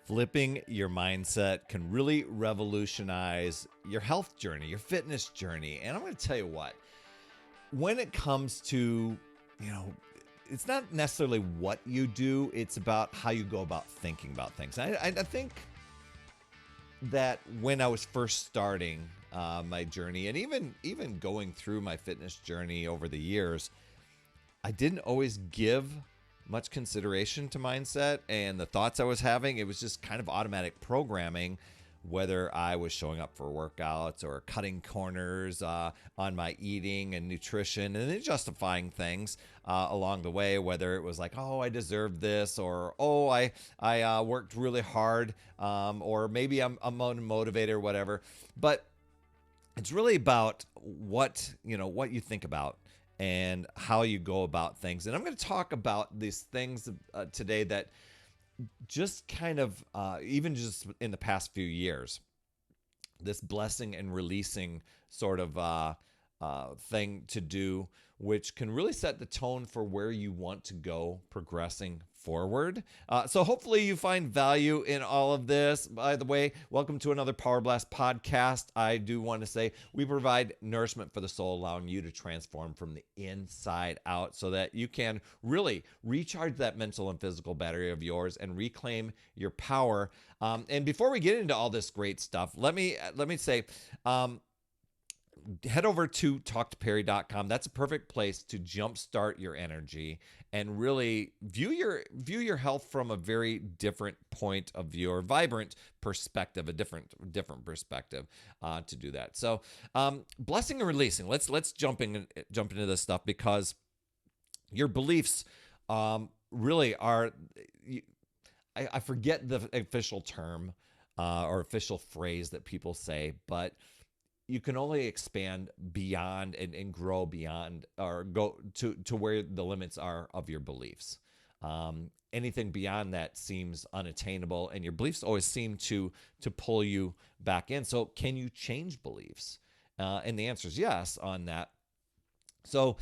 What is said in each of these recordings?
Flipping your mindset can really revolutionize your health journey, your fitness journey. And I'm going to tell you what, when it comes to, you know, it's not necessarily what you do, it's about how you go about thinking about things. I think that when I was first starting my journey, and even going through my fitness journey over the years, I didn't always give much consideration to mindset and the thoughts I was having. It was just kind of automatic programming, whether I was showing up for workouts or cutting corners on my eating and nutrition, and then justifying things along the way, whether it was like, oh, I deserve this, or oh, I worked really hard, or maybe I'm unmotivated or whatever. But it's really about what you think about and how you go about things. And I'm going to talk about these things today that just kind of, even just in the past few years, this blessing and releasing sort of thing to do, which can really set the tone for where you want to go progressing forward. So hopefully you find value in all of this. By the way, welcome to another Power Blast podcast. I do want to say we provide nourishment for the soul, allowing you to transform from the inside out so that you can really recharge that mental and physical battery of yours and reclaim your power. And before we get into all this great stuff, let me say, head over to talktoperry.com. That's a perfect place to jumpstart your energy and really view your health from a very different point of view, or vibrant perspective, a different perspective to do that. So, blessing and releasing. Let's jump into this stuff, because your beliefs really are. I forget the official term or official phrase that people say, but you can only expand beyond and grow beyond, or go to where the limits are of your beliefs. Anything beyond that seems unattainable, and your beliefs always seem to pull you back in. So can you change beliefs? And the answer is yes on that. So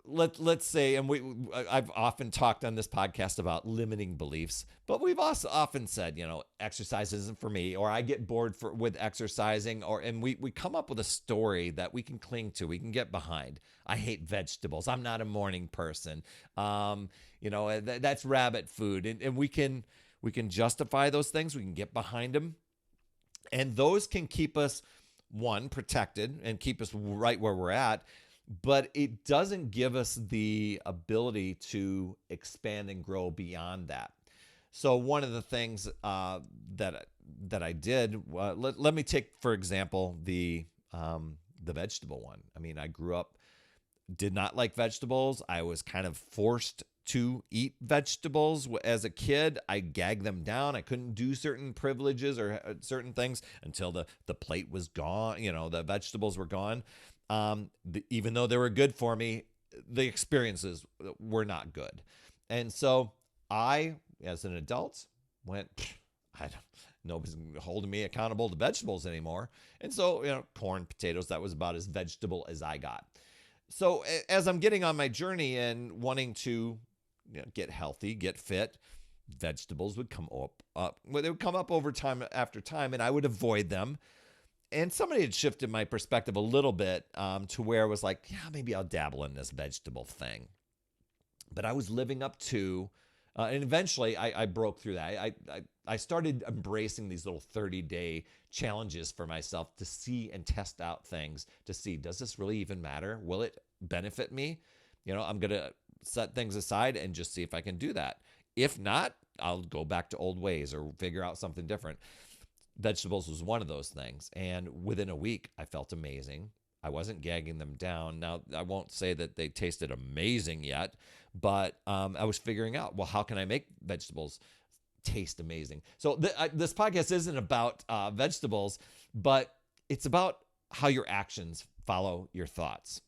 let's say, and I've often talked on this podcast about limiting beliefs, but we've also often said, exercise isn't for me, or I get bored with exercising, and we come up with a story that we can cling to, we can get behind. I hate vegetables. I'm not a morning person. That's rabbit food, and we can justify those things. We can get behind them, and those can keep us, one, protected and keep us right where we're at. But it doesn't give us the ability to expand and grow beyond that. So one of the things that I did, let me take, for example, the vegetable one. I mean, I grew up, did not like vegetables. I was kind of forced to eat vegetables as a kid. I gagged them down. I couldn't do certain privileges or certain things until the plate was gone. The vegetables were gone. Even though they were good for me, the experiences were not good. And so I, as an adult, went, nobody's holding me accountable to vegetables anymore. And so, corn, potatoes, that was about as vegetable as I got. So as I'm getting on my journey and wanting to get healthy, get fit, vegetables would come up. They would come up over time after time, and I would avoid them. And somebody had shifted my perspective a little bit to where I was like, yeah, maybe I'll dabble in this vegetable thing. But I was living up to, and eventually I broke through that. I started embracing these little 30-day challenges for myself to see and test out things, to see, does this really even matter? Will it benefit me? I'm going to set things aside and just see if I can do that. If not, I'll go back to old ways or figure out something different. Vegetables was one of those things. And within a week, I felt amazing. I wasn't gagging them down. Now, I won't say that they tasted amazing yet, but I was figuring out, well, how can I make vegetables taste amazing? So this podcast isn't about vegetables, but it's about how your actions follow your thoughts.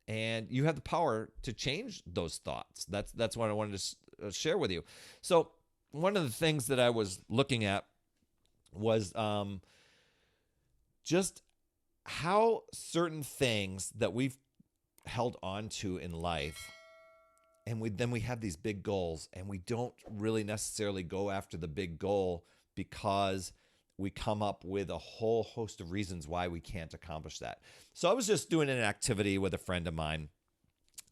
And you have the power to change those thoughts. That's what I wanted to share with you. So one of the things that I was looking at was just how certain things that we've held on to in life And then we have these big goals, and we don't really necessarily go after the big goal because we come up with a whole host of reasons why we can't accomplish that. So I was just doing an activity with a friend of mine,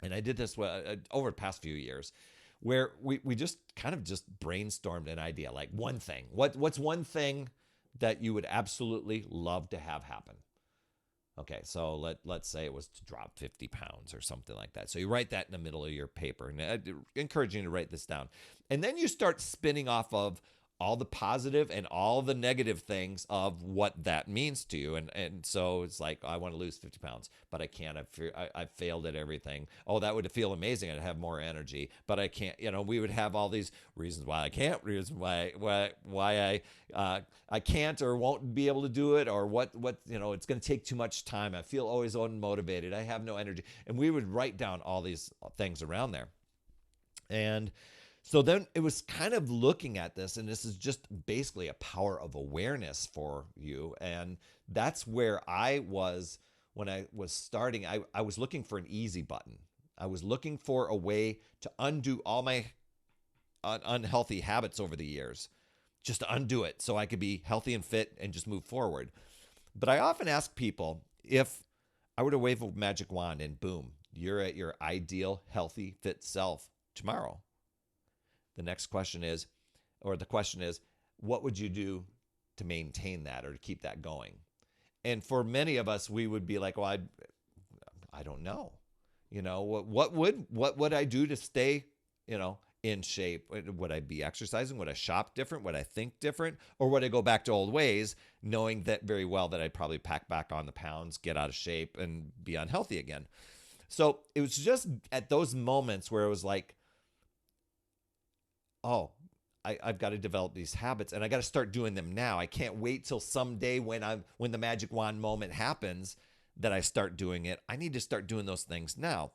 and I did this over the past few years, where we just kind of just brainstormed an idea, like one thing. What's one thing that you would absolutely love to have happen? Okay, so let's say it was to drop 50 pounds or something like that. So you write that in the middle of your paper, and I encourage you to write this down. And then you start spinning off of all the positive and all the negative things of what that means to you. And so it's like, I want to lose 50 pounds, but I can't. I've failed at everything. Oh, that would feel amazing. I'd have more energy, but I can't. We would have all these reasons why I can't, reasons why I can't or won't be able to do it, or what it's going to take too much time. I feel always unmotivated. I have no energy. And we would write down all these things around there. And so then it was kind of looking at this, and this is just basically a power of awareness for you. And that's where I was when I was starting. I was looking for an easy button. I was looking for a way to undo all my unhealthy habits over the years, just to undo it so I could be healthy and fit and just move forward. But I often ask people, if I were to wave a magic wand and boom, you're at your ideal, healthy, fit self tomorrow. The question is, what would you do to maintain that or to keep that going? And for many of us, we would be like, well, I don't know. What would I do to stay, in shape? Would I be exercising? Would I shop different? Would I think different? Or would I go back to old ways, knowing that very well that I'd probably pack back on the pounds, get out of shape, and be unhealthy again? So it was just at those moments where it was like, oh, I've got to develop these habits, and I got to start doing them now. I can't wait till someday when the magic wand moment happens that I start doing it. I need to start doing those things now.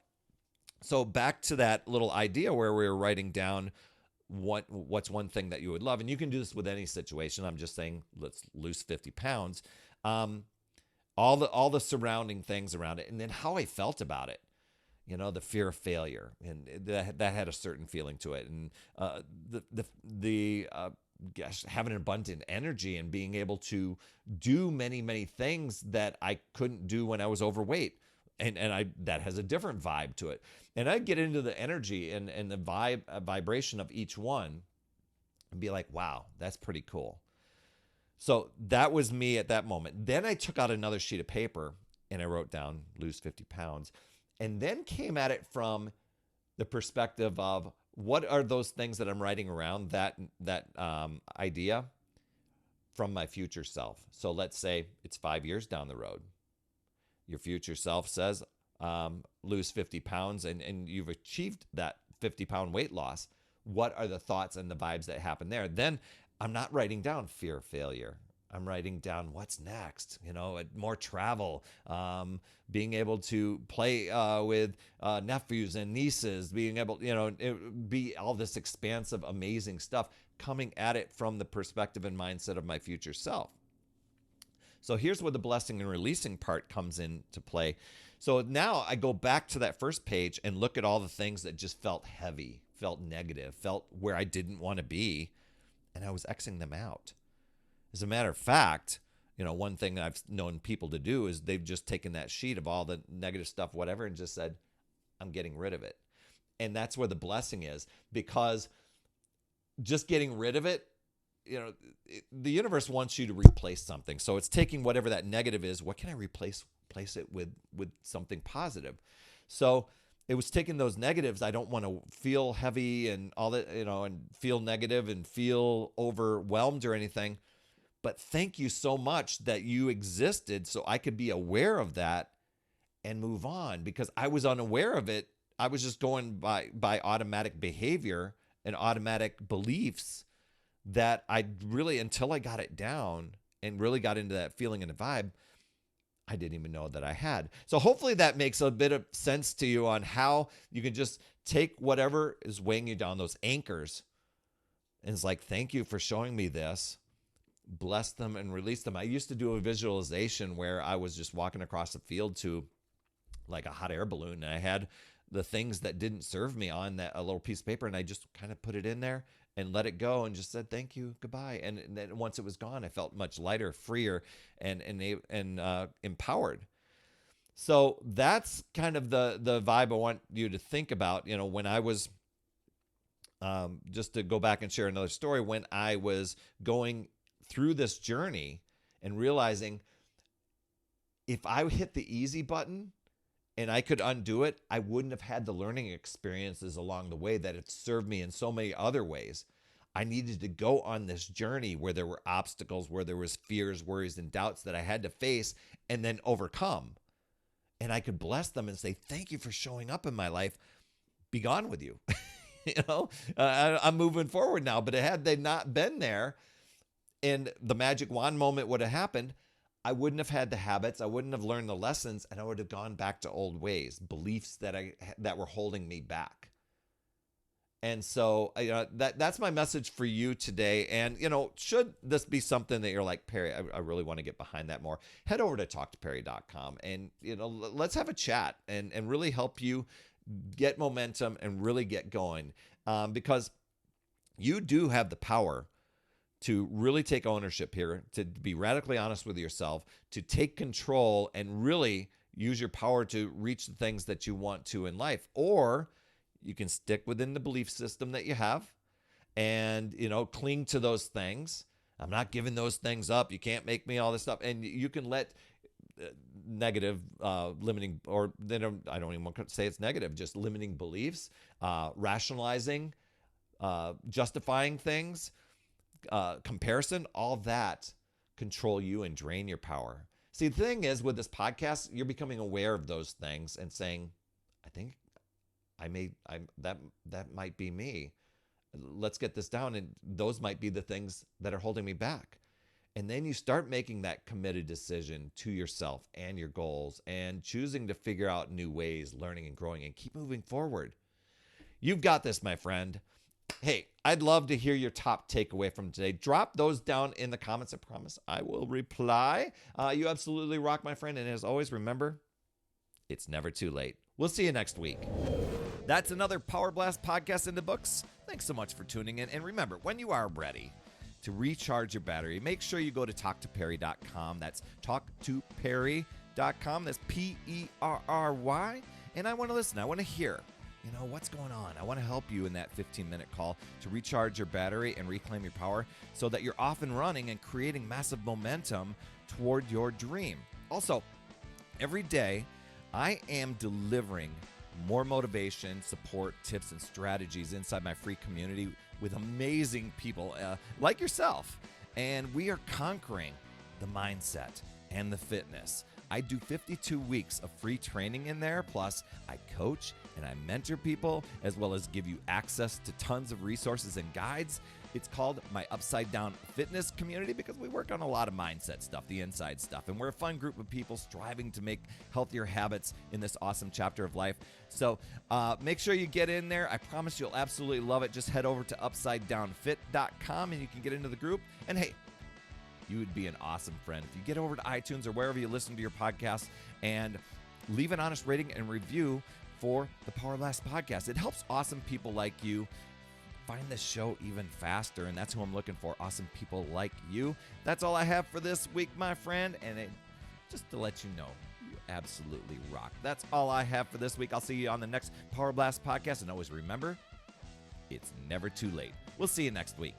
So back to that little idea where we were writing down what's one thing that you would love, and you can do this with any situation. I'm just saying, let's lose 50 pounds. All the surrounding things around it, and then how I felt about it. The fear of failure, and that had a certain feeling to it, and having an abundant energy and being able to do many, many things that I couldn't do when I was overweight, and that has a different vibe to it. And I get into the energy and the vibration of each one, and be like, wow, that's pretty cool. So that was me at that moment. Then I took out another sheet of paper and I wrote down lose 50 pounds. And then came at it from the perspective of, what are those things that I'm writing around that idea from my future self? So let's say it's 5 years down the road. Your future self says, lose 50 pounds, and you've achieved that 50-pound weight loss. What are the thoughts and the vibes that happen there? Then I'm not writing down fear of failure. I'm writing down what's next, more travel, being able to play with nephews and nieces, being able, be all this expansive, amazing stuff, coming at it from the perspective and mindset of my future self. So here's where the blessing and releasing part comes into play. So now I go back to that first page and look at all the things that just felt heavy, felt negative, felt where I didn't want to be, and I was Xing them out. As a matter of fact, one thing that I've known people to do is they've just taken that sheet of all the negative stuff, whatever, and just said, I'm getting rid of it. And that's where the blessing is, because just getting rid of it, the universe wants you to replace something. So it's taking whatever that negative is. What can I replace it with something positive? So it was taking those negatives. I don't want to feel heavy and all that, and feel negative and feel overwhelmed or anything. But thank you so much that you existed so I could be aware of that and move on, because I was unaware of it. I was just going by automatic behavior and automatic beliefs that I really, until I got it down and really got into that feeling and the vibe, I didn't even know that I had. So hopefully that makes a bit of sense to you on how you can just take whatever is weighing you down, those anchors, and it's like, thank you for showing me this. Bless them and release them. I used to do a visualization where I was just walking across the field to like a hot air balloon, and I had the things that didn't serve me on that a little piece of paper, and I just kind of put it in there and let it go and just said thank you, goodbye. And then once it was gone, I felt much lighter, freer, and empowered. So that's kind of the vibe I want you to think about. When I was just to go back and share another story, when I was going through this journey and realizing if I hit the easy button and I could undo it, I wouldn't have had the learning experiences along the way that have served me in so many other ways. I needed to go on this journey where there were obstacles, where there was fears, worries, and doubts that I had to face and then overcome. And I could bless them and say, thank you for showing up in my life. Be gone with you. I'm moving forward now. But had they not been there and the magic wand moment would have happened, I wouldn't have had the habits. I wouldn't have learned the lessons, and I would have gone back to old ways, beliefs that were holding me back. And so that's my message for you today. And, should this be something that you're like, Perry, I really want to get behind that more, head over to talktoperry.com and, let's have a chat and really help you get momentum and really get going, because you do have the power to really take ownership here, to be radically honest with yourself, to take control and really use your power to reach the things that you want to in life. Or you can stick within the belief system that you have and, cling to those things. I'm not giving those things up. You can't make me all this stuff. And you can let negative, limiting, or I don't even want to say it's negative, just limiting beliefs, rationalizing, justifying things, comparison, all that control you and drain your power. See, the thing is with this podcast, you're becoming aware of those things and saying, I think that might be me. Let's get this down. And those might be the things that are holding me back. And then you start making that committed decision to yourself and your goals and choosing to figure out new ways, learning and growing, and keep moving forward. You've got this, my friend. Hey, I'd love to hear your top takeaway from today. Drop those down in the comments. I promise I will reply. You absolutely rock, my friend. And as always, remember, it's never too late. We'll see you next week. That's another Power Blast podcast in the books. Thanks so much for tuning in. And remember, when you are ready to recharge your battery, make sure you go to talktoperry.com. That's talktoperry.com. That's Perry. And I want to listen. I want to hear, what's going on. I want to help you in that 15-minute call to recharge your battery and reclaim your power so that you're off and running and creating massive momentum toward your dream. Also, every day, I am delivering more motivation, support, tips, and strategies inside my free community with amazing people like yourself. And we are conquering the mindset and the fitness. I do 52 weeks of free training in there. Plus, I coach and I mentor people, as well as give you access to tons of resources and guides. It's called my Upside Down Fitness Community because we work on a lot of mindset stuff, the inside stuff. And we're a fun group of people striving to make healthier habits in this awesome chapter of life. So make sure you get in there. I promise you'll absolutely love it. Just head over to upsidedownfit.com and you can get into the group. And hey, you would be an awesome friend if you get over to iTunes or wherever you listen to your podcast and leave an honest rating and review for the Power Blast podcast. It helps awesome people like you find this show even faster, and that's who I'm looking for, awesome people like you. That's all I have for this week, my friend, and just to let you know, you absolutely rock. That's all I have for this week. I'll see you on the next Power Blast podcast, and always remember, it's never too late. We'll see you next week.